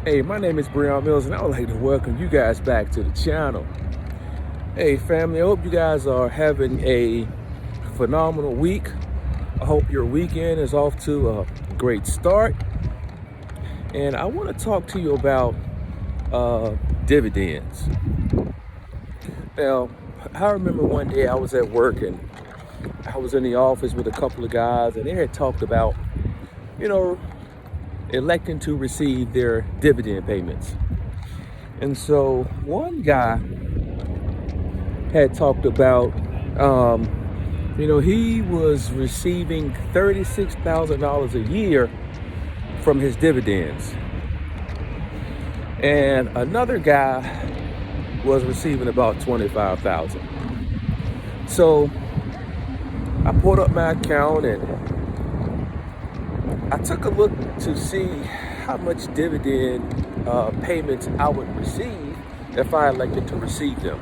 Hey, my name is Brehon and I would like to welcome you guys back to the channel. Hey family, I hope you guys are having a phenomenal week. I hope your weekend is off to a great start. And I want to talk to you about dividends. Now, I remember one day I was at work and I was in the office with a couple of guys and they had talked about, electing to receive their dividend payments. And so one guy had talked about, he was receiving $36,000 a year from his dividends. And another guy was receiving about $25,000. So I pulled up my account and I took a look to see how much dividend payments I would receive if I elected to receive them.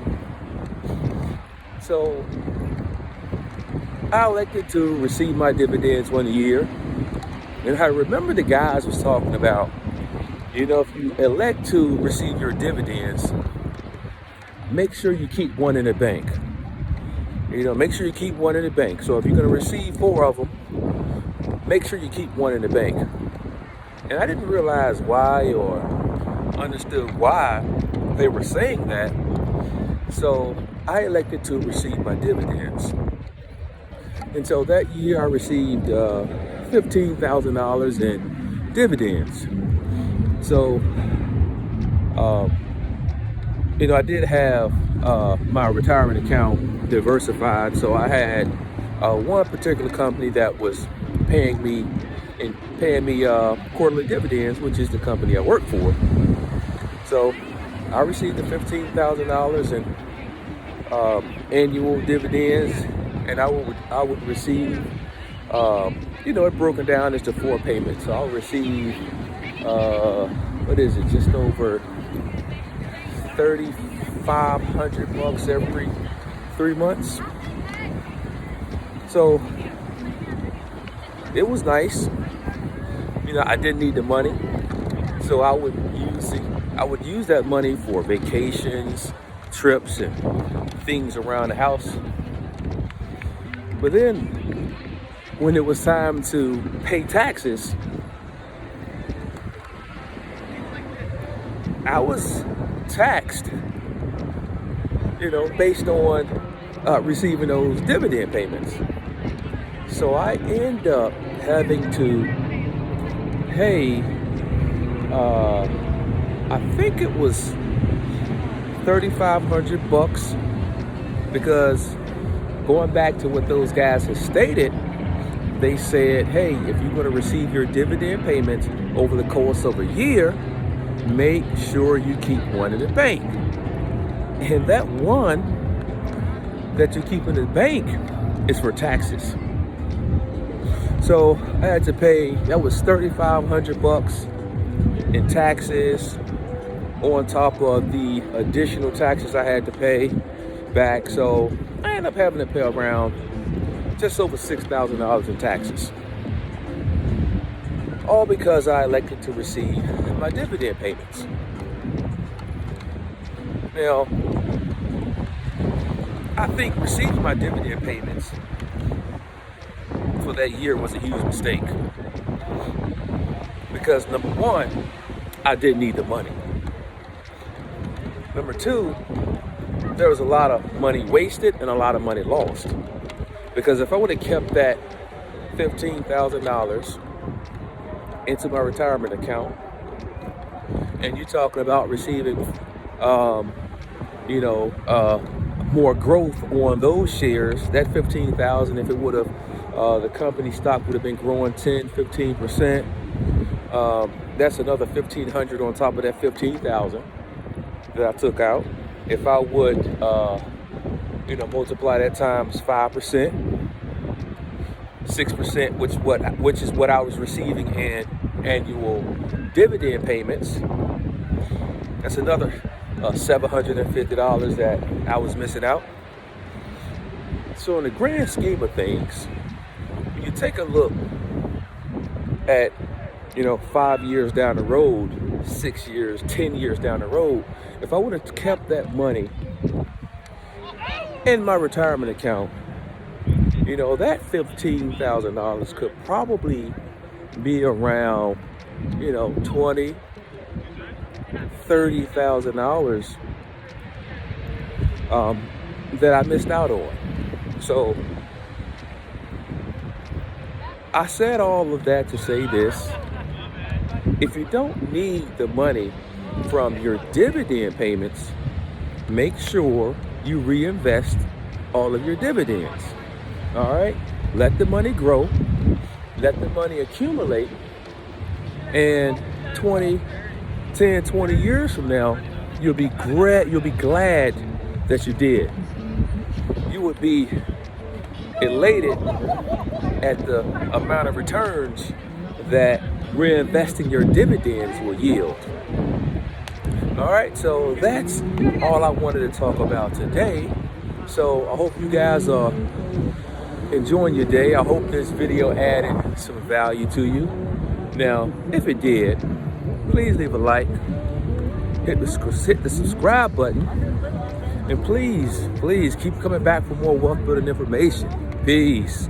So I elected to receive my dividends one year. And I remember the guys was talking about, if you elect to receive your dividends, make sure you keep one in the bank. Make sure you keep one in the bank. So if you're going to receive 4 of them, make sure you keep one in the bank. And I didn't realize why or understood why they were saying that. So I elected to receive my dividends. And so that year I received $15,000 in dividends. So, I did have my retirement account diversified. So I had one particular company that was paying me quarterly dividends, which is the company I work for. So I received the $15,000 in annual dividends, and I would receive, it broken down into 4 payments. So I'll receive, just over $3,500 every 3 months. So it was nice. I didn't need the money, so I would use that money for vacations, trips, and things around the house. But then, when it was time to pay taxes, I was taxed, based on receiving those dividend payments. So I end up having to pay, I think it was $3,500, because going back to what those guys had stated, they said, hey, if you're going to receive your dividend payments over the course of a year, make sure you keep one in the bank. And that one that you keep in the bank is for taxes. So I had to pay, that was $3,500 in taxes on top of the additional taxes I had to pay back. So I ended up having to pay around just over $6,000 in taxes. All because I elected to receive my dividend payments. Now, I think receiving my dividend payments for that year was a huge mistake, because number one, I didn't need the money. Number two, there was a lot of money wasted and a lot of money lost, because if I would have kept that $15,000 into my retirement account, and you're talking about receiving more growth on those shares, that $15,000, if it would have the company stock would have been growing 10-15%. That's another $1,500 on top of that $15,000 that I took out. If I would, multiply that times 5%, 6%, which is what I was receiving in annual dividend payments. That's another $750 that I was missing out. So in the grand scheme of things, when you take a look at 5 years down the road, 6 years, 10 years down the road, if I would have kept that money in my retirement account, that $15,000 could probably be around, $20,000, $30,000 that I missed out on. So I said all of that to say this. If you don't need the money from your dividend payments, make sure you reinvest all of your dividends. All right? Let the money grow. Let the money accumulate. And 20 years from now, you'll be glad that you did. You would be elated at the amount of returns that reinvesting your dividends will yield. All right, so that's all I wanted to talk about today. So I hope you guys are enjoying your day. I hope this video added some value to you. Now, if it did, please leave a like, hit the subscribe button, and please keep coming back for more wealth building information. Peace.